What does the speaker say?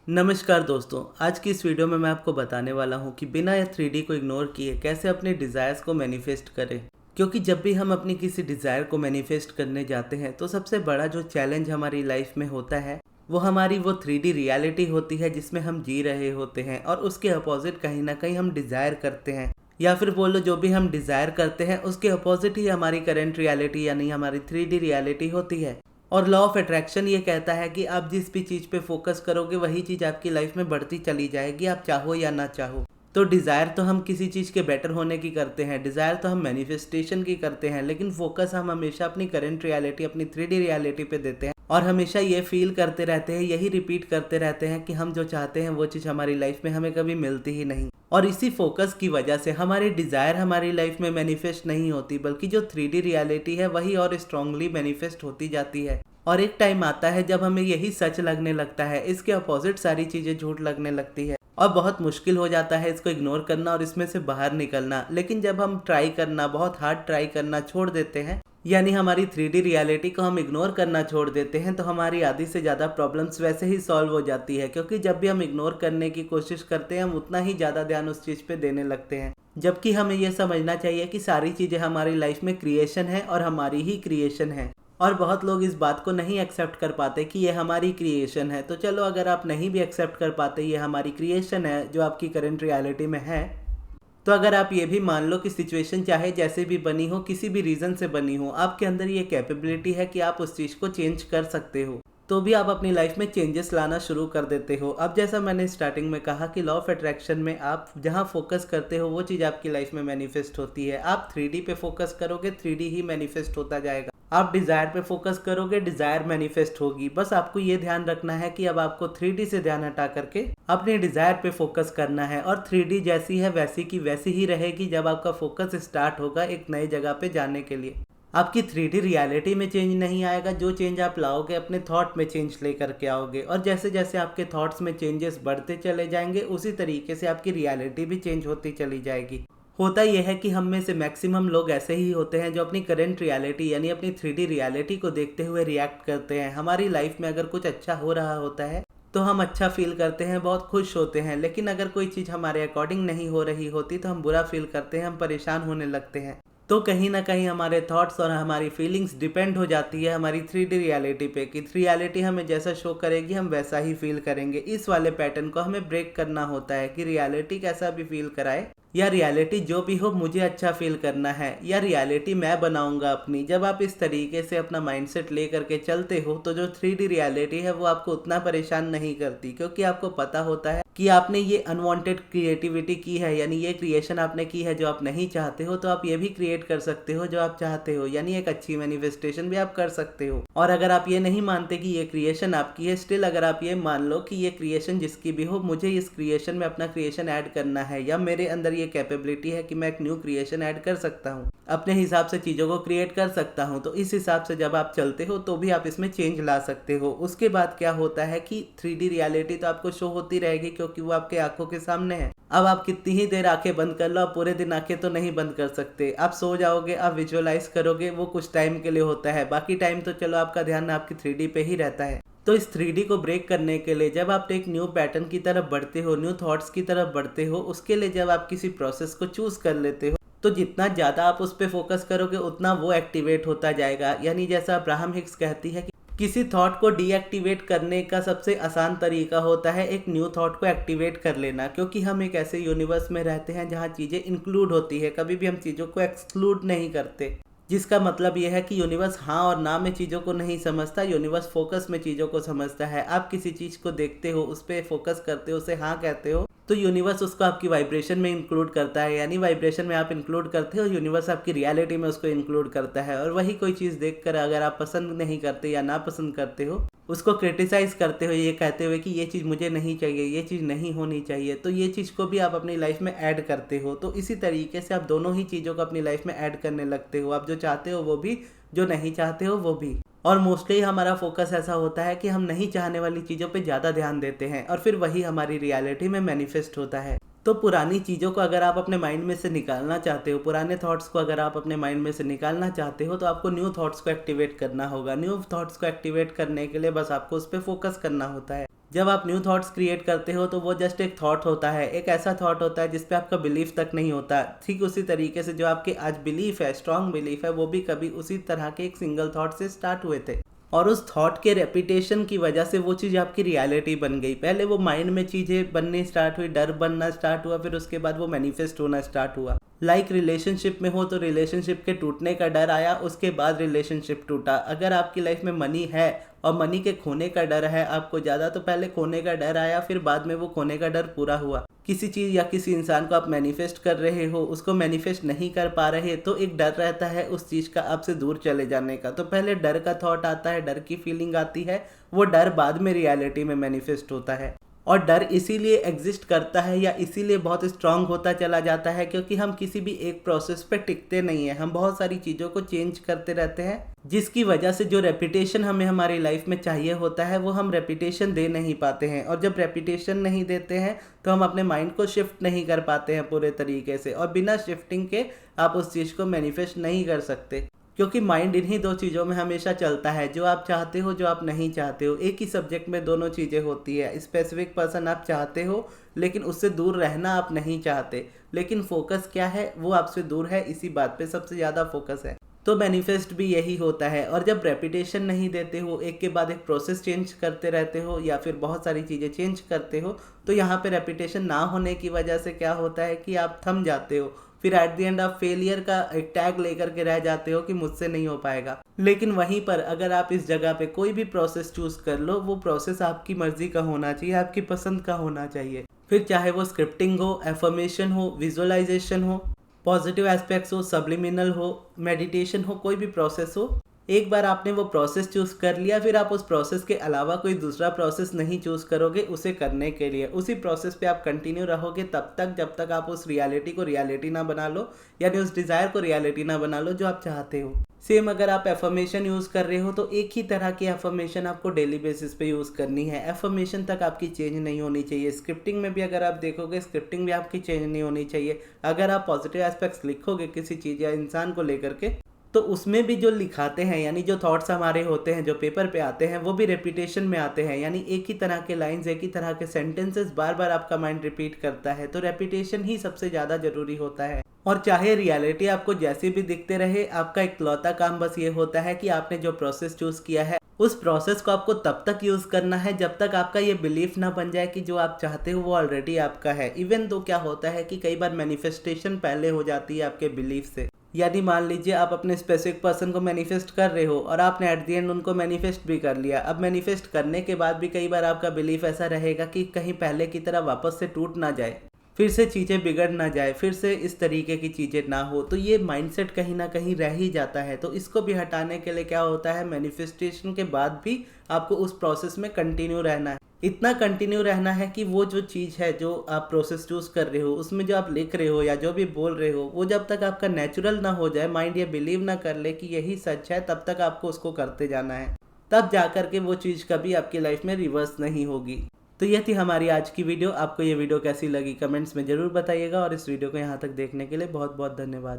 नमस्कार दोस्तों, आज की इस वीडियो में मैं आपको बताने वाला हूं कि बिना 3D को इग्नोर किए कैसे अपने डिज़ायर्स को मैनिफेस्ट करें। क्योंकि जब भी हम अपनी किसी डिज़ायर को मैनिफेस्ट करने जाते हैं तो सबसे बड़ा जो चैलेंज हमारी लाइफ में होता है वो हमारी वो 3D रियलिटी होती है जिसमें हम जी रहे होते हैं, और उसके अपोजिट कहीं ना कहीं हम डिज़ायर करते हैं, या फिर बोलो जो भी हम डिज़ायर करते हैं उसके अपोजिट ही हमारी करंट रियलिटी यानी हमारी 3D रियलिटी होती है। और लॉ ऑफ अट्रैक्शन ये कहता है कि आप जिस भी चीज़ पे फोकस करोगे वही चीज़ आपकी लाइफ में बढ़ती चली जाएगी, आप चाहो या ना चाहो। तो डिज़ायर तो हम किसी चीज़ के बेटर होने की करते हैं, डिज़ायर तो हम मैनिफेस्टेशन की करते हैं, लेकिन फोकस हम हमेशा अपनी करंट रियलिटी, अपनी 3D रियलिटी पे देते हैं और हमेशा ये फील करते रहते हैं, यही रिपीट करते रहते हैं कि हम जो चाहते हैं वो चीज़ हमारी लाइफ में हमें कभी मिलती ही नहीं। और इसी फोकस की वजह से हमारी डिज़ायर हमारी लाइफ में मैनिफेस्ट नहीं होती, बल्कि जो 3D रियलिटी है वही और स्ट्रांगली मैनिफेस्ट होती जाती है। और एक टाइम आता है जब हमें यही सच लगने लगता है, इसके अपोजिट सारी चीज़ें झूठ लगने लगती है और बहुत मुश्किल हो जाता है इसको इग्नोर करना और इसमें से बाहर निकलना। लेकिन जब हम ट्राई करना, बहुत हार्ड ट्राई करना छोड़ देते हैं, यानी हमारी 3D रियलिटी को हम इग्नोर करना छोड़ देते हैं, तो हमारी आधी से ज़्यादा प्रॉब्लम्स वैसे ही सॉल्व हो जाती है। क्योंकि जब भी हम इग्नोर करने की कोशिश करते हैं हम उतना ही ज़्यादा ध्यान उस चीज़ पे देने लगते हैं। जबकि हमें यह समझना चाहिए कि सारी चीज़ें हमारी लाइफ में क्रिएशन है और हमारी ही क्रिएशन है। और बहुत लोग इस बात को नहीं एक्सेप्ट कर पाते कि ये हमारी क्रिएशन है। तो चलो, अगर आप नहीं भी एक्सेप्ट कर पाते ये हमारी क्रिएशन है जो आपकी करंट रियलिटी में है, तो अगर आप ये भी मान लो कि सिचुएशन चाहे जैसे भी बनी हो, किसी भी रीज़न से बनी हो, आपके अंदर ये कैपेबिलिटी है कि आप उस चीज़ को चेंज कर सकते हो, तो भी आप अपनी लाइफ में चेंजेस लाना शुरू कर देते हो। अब जैसा मैंने स्टार्टिंग में कहा कि लॉ ऑफ अट्रैक्शन में आप जहां फोकस करते हो वो चीज़ आपकी लाइफ में मैनिफेस्ट होती है। आप 3D पे फोकस करोगे, 3D ही मैनिफेस्ट होता जाएगा। आप डिज़ायर पे फोकस करोगे, डिज़ायर मैनिफेस्ट होगी। बस आपको ये ध्यान रखना है कि अब आपको 3D से ध्यान हटा करके अपने डिज़ायर पे फोकस करना है, और 3D जैसी है वैसी की वैसी ही रहेगी जब आपका फोकस स्टार्ट होगा एक नए जगह पे जाने के लिए। आपकी 3D रियलिटी में चेंज नहीं आएगा, जो चेंज आप लाओगे अपने थॉट में चेंज लेकर के आओगे, और जैसे जैसे आपके थॉट्स में चेंजेस बढ़ते चले जाएंगे उसी तरीके से आपकी रियलिटी भी चेंज होती चली जाएगी। होता यह है कि हम में से मैक्सिमम लोग ऐसे ही होते हैं जो अपनी करंट रियलिटी यानी अपनी 3D रियलिटी को देखते हुए रिएक्ट करते हैं। हमारी लाइफ में अगर कुछ अच्छा हो रहा होता है तो हम अच्छा फील करते हैं, बहुत खुश होते हैं, लेकिन अगर कोई चीज़ हमारे अकॉर्डिंग नहीं हो रही होती तो हम बुरा फील करते हैं, हम परेशान होने लगते हैं। तो कहीं ना कहीं हमारे थॉट्स और हमारी फीलिंग्स डिपेंड हो जाती है हमारी 3D रियलिटी पे, कि रियलिटी हमें जैसा शो करेगी हम वैसा ही फील करेंगे। इस वाले पैटर्न को हमें ब्रेक करना होता है कि रियलिटी कैसा भी फील कराए, या रियलिटी जो भी हो मुझे अच्छा फील करना है, या रियलिटी मैं बनाऊंगा अपनी। जब आप इस तरीके से अपना माइंडसेट ले करके चलते हो तो जो 3D रियलिटी है वो आपको उतना परेशान नहीं करती, क्योंकि आपको पता होता है कि आपने ये अनवांटेड क्रिएटिविटी की है, यानी ये क्रिएशन आपने की है जो आप नहीं चाहते हो, तो आप ये भी क्रिएट कर सकते हो जो आप चाहते हो, यानी एक अच्छी मैनिफेस्टेशन भी आप कर सकते हो। और अगर आप ये नहीं मानते कि ये क्रिएशन आपकी है, स्टिल अगर आप ये मान लो कि ये क्रिएशन जिसकी भी हो, मुझे इस क्रिएशन में अपना क्रिएशन ऐड करना है, या मेरे अंदर ये कैपेबिलिटी है कि मैं एक न्यू क्रिएशन ऐड कर सकता हूँ, अपने हिसाब से चीज़ों को क्रिएट कर सकता हूँ, तो इस हिसाब से जब आप चलते हो तो भी आप इसमें चेंज ला सकते हो। उसके बाद क्या होता है कि 3D रियलिटी तो आपको शो होती रहेगी क्योंकि वो आपके आंखों के सामने है। अब आप कितनी ही देर आंखें बंद कर लो, आप पूरे दिन आंखें तो नहीं बंद कर सकते। आप सो जाओगे, आप विजुअलाइज करोगे, वो कुछ टाइम के लिए होता है, बाकी टाइम तो चलो आपका ध्यान आपकी 3D पे ही रहता है। तो इस 3D को ब्रेक करने के लिए जब आप एक न्यू पैटर्न की तरफ बढ़ते हो, न्यू थॉट्स की तरफ बढ़ते हो, उसके लिए जब आप किसी प्रोसेस को चूज कर लेते हो तो जितना ज़्यादा आप उस पर फोकस करोगे उतना वो एक्टिवेट होता जाएगा। यानी जैसा अब्राहम हिक्स कहती है कि किसी थॉट को डीएक्टिवेट करने का सबसे आसान तरीका होता है एक न्यू थॉट को एक्टिवेट कर लेना, क्योंकि हम एक ऐसे यूनिवर्स में रहते हैं जहाँ चीज़ें इंक्लूड होती है, कभी भी हम चीज़ों को एक्सक्लूड नहीं करते। जिसका मतलब यह है कि यूनिवर्स हाँ और ना में चीज़ों को नहीं समझता, यूनिवर्स फोकस में चीज़ों को समझता है। आप किसी चीज़ को देखते हो, उस पर फोकस करते हो, उसे हाँ कहते हो, तो यूनिवर्स उसको आपकी वाइब्रेशन में इंक्लूड करता है, यानी वाइब्रेशन में आप इंक्लूड करते हो, यूनिवर्स आपकी रियलिटी में उसको इंक्लूड करता है। और वही कोई चीज़ देखकर अगर आप पसंद नहीं करते या ना पसंद करते हो, उसको क्रिटिसाइज करते हो ये कहते हुए कि ये चीज़ मुझे नहीं चाहिए, ये चीज़ नहीं होनी चाहिए, तो ये चीज़ को भी आप अपनी लाइफ में ऐड करते हो। तो इसी तरीके से आप दोनों ही चीज़ों को अपनी लाइफ में ऐड करने लगते हो, आप जो चाहते हो वो भी, जो नहीं चाहते हो वो भी। और मोस्टली हमारा फोकस ऐसा होता है कि हम नहीं चाहने वाली चीज़ों पे ज़्यादा ध्यान देते हैं और फिर वही हमारी रियलिटी में मैनिफेस्ट होता है। तो पुरानी चीज़ों को अगर आप अपने माइंड में से निकालना चाहते हो, पुराने थॉट्स को अगर आप अपने माइंड में से निकालना चाहते हो, तो आपको न्यू थॉट्स को एक्टिवेट करना होगा। न्यू थॉट्स को एक्टिवेट करने के लिए बस आपको उस पर फोकस करना होता है। जब आप न्यू थॉट्स क्रिएट करते हो तो वो जस्ट एक थॉट होता है, एक ऐसा थॉट होता है जिस पे आपका बिलीफ तक नहीं होता। ठीक उसी तरीके से जो आपके आज बिलीफ है, स्ट्रांग बिलीफ है, वो भी कभी उसी तरह के एक सिंगल थॉट से स्टार्ट हुए थे और उस थॉट के रेपिटेशन की वजह से वो चीज़ आपकी रियलिटी बन गई। पहले वो माइंड में चीज़ें बननी स्टार्ट हुई, डर बनना स्टार्ट हुआ, फिर उसके बाद वो मैनिफेस्ट होना स्टार्ट हुआ। लाइक रिलेशनशिप में हो तो रिलेशनशिप के टूटने का डर आया, उसके बाद रिलेशनशिप टूटा। अगर आपकी लाइफ में मनी है और मनी के खोने का डर है आपको ज़्यादा, तो पहले खोने का डर आया, फिर बाद में वो खोने का डर पूरा हुआ। किसी चीज़ या किसी इंसान को आप मैनिफेस्ट कर रहे हो, उसको मैनिफेस्ट नहीं कर पा रहे, तो एक डर रहता है उस चीज़ का आपसे दूर चले जाने का। तो पहले डर का थॉट आता है, डर की फीलिंग आती है, वो डर बाद में रियलिटी में मैनिफेस्ट होता है। और डर इसीलिए एग्जिस्ट करता है या इसीलिए बहुत स्ट्रांग होता चला जाता है क्योंकि हम किसी भी एक प्रोसेस पे टिकते नहीं हैं। हम बहुत सारी चीज़ों को चेंज करते रहते हैं, जिसकी वजह से जो रेपिटेशन हमें हमारी लाइफ में चाहिए होता है वो हम रेपिटेशन दे नहीं पाते हैं। और जब रेपिटेशन नहीं देते हैं तो हम अपने माइंड को शिफ्ट नहीं कर पाते हैं पूरे तरीके से, और बिना शिफ्टिंग के आप उस चीज़ को मैनिफेस्ट नहीं कर सकते, क्योंकि माइंड इन्हीं दो चीज़ों में हमेशा चलता है, जो आप चाहते हो, जो आप नहीं चाहते हो। एक ही सब्जेक्ट में दोनों चीज़ें होती है। स्पेसिफिक पर्सन आप चाहते हो लेकिन उससे दूर रहना आप नहीं चाहते, लेकिन फोकस क्या है, वो आपसे दूर है, इसी बात पे सबसे ज़्यादा फोकस है। तो मैनिफेस्ट भी यही होता है। और जब रेपिटेशन नहीं देते हो, एक के बाद एक प्रोसेस चेंज करते रहते हो या फिर बहुत सारी चीज़ें चेंज करते हो, तो यहाँ पे रेपिटेशन ना होने की वजह से क्या होता है कि आप थम जाते हो। फिर एट द एंड आप फेलियर का एक टैग लेकर के रह जाते हो कि मुझसे नहीं हो पाएगा। लेकिन वहीं पर अगर आप इस जगह पे कोई भी प्रोसेस चूज कर लो, वो प्रोसेस आपकी मर्जी का होना चाहिए, आपकी पसंद का होना चाहिए। फिर चाहे वो स्क्रिप्टिंग हो, एफर्मेशन हो, विजुअलाइजेशन हो, पॉजिटिव एस्पेक्ट्स हो, सब्लिमिनल हो, मेडिटेशन हो, कोई भी प्रोसेस हो, एक बार आपने वो प्रोसेस चूज कर लिया, फिर आप उस प्रोसेस के अलावा कोई दूसरा प्रोसेस नहीं चूज करोगे उसे करने के लिए। उसी प्रोसेस पे आप कंटिन्यू रहोगे तब तक जब तक आप उस रियलिटी को रियलिटी ना बना लो, यानी उस डिजायर को रियलिटी ना बना लो जो आप चाहते हो। सेम अगर आप एफर्मेशन यूज कर रहे हो तो एक ही तरह की एफर्मेशन आपको डेली बेसिस पे यूज करनी है। एफर्मेशन तक आपकी चेंज नहीं होनी चाहिए। स्क्रिप्टिंग में भी अगर आप देखोगे, स्क्रिप्टिंग भी आपकी चेंज नहीं होनी चाहिए। अगर आप पॉजिटिव एस्पेक्ट्स लिखोगे किसी चीज या इंसान को लेकर के, तो उसमें भी जो लिखाते हैं, यानी जो थॉट्स हमारे होते हैं जो पेपर पे आते हैं, वो भी रेपिटेशन में आते हैं। यानी एक ही तरह के लाइंस, एक ही तरह के सेंटेंसेस बार बार आपका माइंड रिपीट करता है। तो रेपिटेशन ही सबसे ज़्यादा जरूरी होता है। और चाहे रियलिटी आपको जैसी भी दिखते रहे, आपका इकलौता काम बस ये होता है कि आपने जो प्रोसेस चूज किया है उस प्रोसेस को आपको तब तक यूज करना है जब तक आपका ये बिलीफ ना बन जाए कि जो आप चाहते हो वो ऑलरेडी आपका है। इवन तो क्या होता है कि कई बार मैनिफेस्टेशन पहले हो जाती है आपके बिलीफ से। यानी मान लीजिए आप अपने स्पेसिफिक पर्सन को मैनिफेस्ट कर रहे हो और आपने एट द एंड उनको मैनिफेस्ट भी कर लिया। अब मैनिफेस्ट करने के बाद भी कई बार आपका बिलीफ ऐसा रहेगा कि कहीं पहले की तरह वापस से टूट ना जाए, फिर से चीज़ें बिगड़ ना जाए, फिर से इस तरीके की चीज़ें ना हो, तो ये माइंडसेट कहीं ना कहीं रह ही जाता है। तो इसको भी हटाने के लिए क्या होता है, मैनिफेस्टेशन के बाद भी आपको उस प्रोसेस में कंटिन्यू रहना है। इतना कंटिन्यू रहना है कि वो जो चीज़ है जो आप प्रोसेस चूज कर रहे हो, उसमें जो आप लिख रहे हो या जो भी बोल रहे हो, वो जब तक आपका नेचुरल ना हो जाए, माइंड ये बिलीव ना कर ले कि यही सच है, तब तक आपको उसको करते जाना है। तब जाकर के वो चीज़ कभी आपकी लाइफ में रिवर्स नहीं होगी। तो यह थी हमारी आज की वीडियो। आपको ये वीडियो कैसी लगी कमेंट्स में ज़रूर बताइएगा, और इस वीडियो को यहाँ तक देखने के लिए बहुत बहुत धन्यवाद।